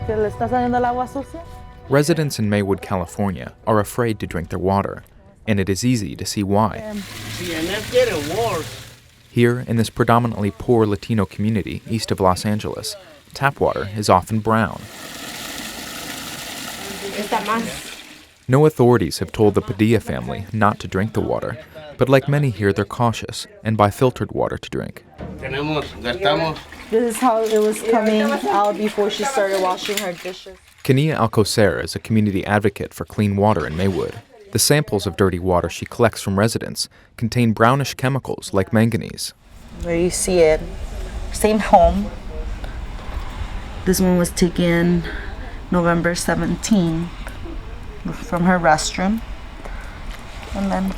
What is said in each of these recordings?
que le está saliendo el agua sucia. Residents in Maywood, California are afraid to drink their water, and it is easy to see why. Here, in this predominantly poor Latino community east of Los Angeles, tap water is often brown. No authorities have told the Padilla family not to drink the water, but like many here, they're cautious and buy filtered water to drink. This is how it was coming out before she started washing her dishes. Kenia Alcocer is a community advocate for clean water in Maywood. The samples of dirty water she collects from residents contain brownish chemicals like manganese. Where you see it, same home. This one was taken November 17 from her restroom. And then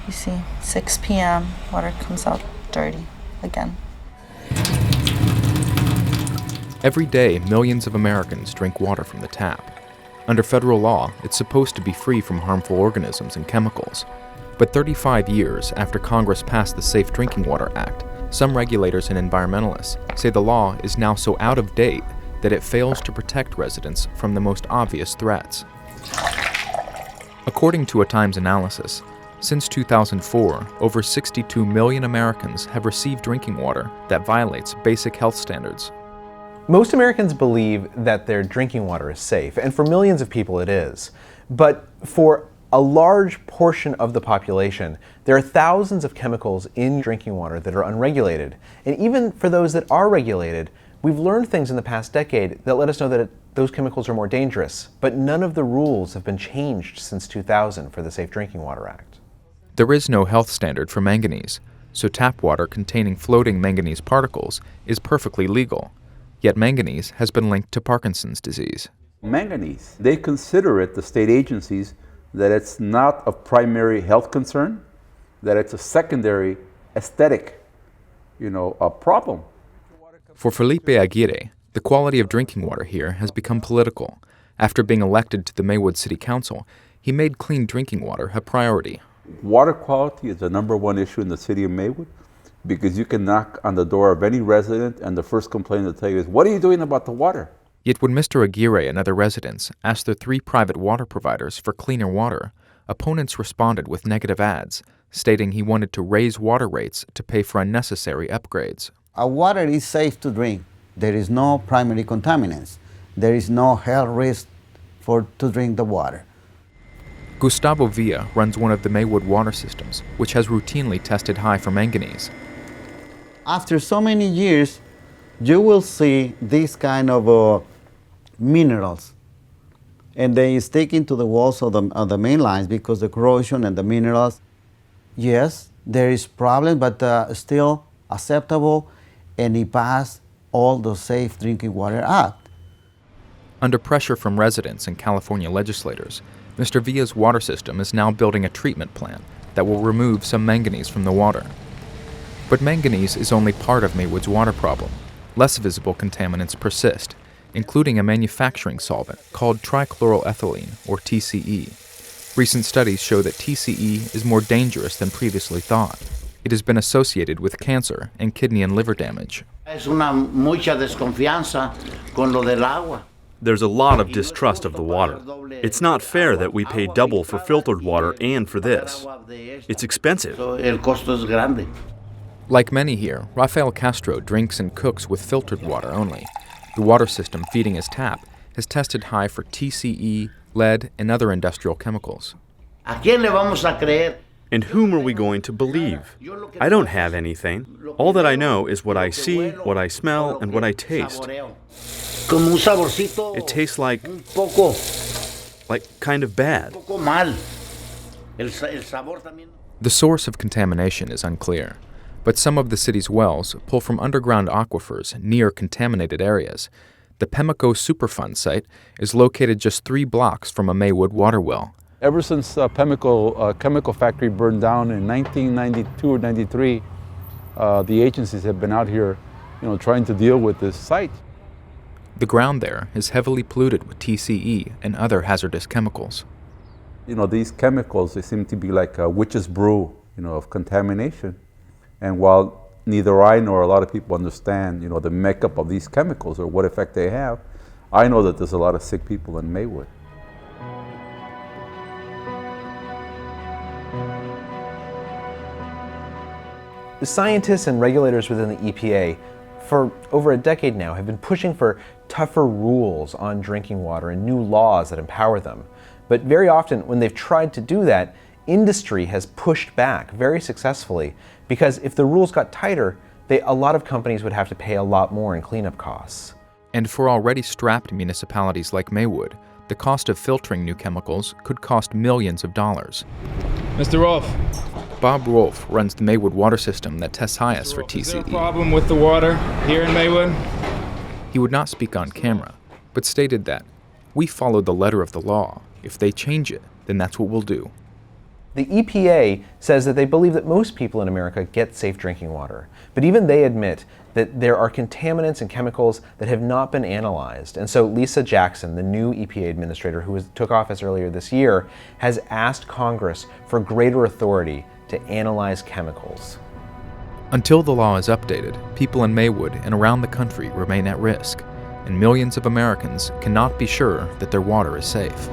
you see 6 p.m. water comes out dirty again. Every day, millions of Americans drink water from the tap. Under federal law, it's supposed to be free from harmful organisms and chemicals. But 35 years after Congress passed the Safe Drinking Water Act, some regulators and environmentalists say the law is now so out of date that it fails to protect residents from the most obvious threats. According to a Times analysis, since 2004, over 62 million Americans have received drinking water that violates basic health standards. Most Americans believe that their drinking water is safe, and for millions of people it is. But for a large portion of the population, there are thousands of chemicals in drinking water that are unregulated. And even for those that are regulated, we've learned things in the past decade that let us know that those chemicals are more dangerous. But none of the rules have been changed since 2000 for the Safe Drinking Water Act. There is no health standard for manganese, so tap water containing floating manganese particles is perfectly legal. Yet manganese has been linked to Parkinson's disease. Manganese, they consider it, the state agencies, that it's not a primary health concern, that it's a secondary aesthetic, a problem. For Felipe Aguirre, the quality of drinking water here has become political. After being elected to the Maywood City Council, he made clean drinking water a priority. Water quality is the #1 issue in the city of Maywood, because you can knock on the door of any resident and the first complaint they'll tell you is, what are you doing about the water? Yet when Mr. Aguirre and other residents asked their 3 private water providers for cleaner water, opponents responded with negative ads, stating he wanted to raise water rates to pay for unnecessary upgrades. Our water is safe to drink. There is no primary contaminants. There is no health risk to drink the water. Gustavo Villa runs one of the Maywood water systems, which has routinely tested high for manganese. After so many years, you will see these kind of minerals, and they stick into the walls of the main lines because the corrosion and the minerals. Yes, there is problem, but still acceptable, and it passed all the Safe Drinking Water Act. Under pressure from residents and California legislators, Mr. Villa's water system is now building a treatment plant that will remove some manganese from the water. But manganese is only part of Maywood's water problem. Less visible contaminants persist, including a manufacturing solvent called trichloroethylene, or TCE. Recent studies show that TCE is more dangerous than previously thought. It has been associated with cancer and kidney and liver damage. There's a lot of distrust of the water. It's not fair that we pay double for filtered water and for this. It's expensive. Like many here, Rafael Castro drinks and cooks with filtered water only. The water system feeding his tap has tested high for TCE, lead, and other industrial chemicals. And whom are we going to believe? I don't have anything. All that I know is what I see, what I smell, and what I taste. It tastes like kind of bad. The source of contamination is unclear, but some of the city's wells pull from underground aquifers near contaminated areas. The Pemmico Superfund site is located just 3 blocks from a Maywood water well. Ever since Pemmico chemical factory burned down in 1992 or 93, the agencies have been out here, trying to deal with this site. The ground there is heavily polluted with TCE and other hazardous chemicals. These chemicals, they seem to be like a witch's brew, of contamination. And while neither I nor a lot of people understand, the makeup of these chemicals or what effect they have. I know that there's a lot of sick people in Maywood. The scientists and regulators within the EPA for over a decade now have been pushing for tougher rules on drinking water and new laws that empower them. But very often when they've tried to do that, industry has pushed back very successfully, because if the rules got tighter, a lot of companies would have to pay a lot more in cleanup costs. And for already strapped municipalities like Maywood, the cost of filtering new chemicals could cost millions of dollars. Mr. Rolfe. Bob Rolfe runs the Maywood water system that tests highest for TCE. Is there a problem with the water here in Maywood? He would not speak on camera, but stated that, "We follow the letter of the law. If they change it, then that's what we'll do." The EPA says that they believe that most people in America get safe drinking water, but even they admit that there are contaminants and chemicals that have not been analyzed. And so Lisa Jackson, the new EPA administrator who took office earlier this year, has asked Congress for greater authority to analyze chemicals. Until the law is updated, people in Maywood and around the country remain at risk, and millions of Americans cannot be sure that their water is safe.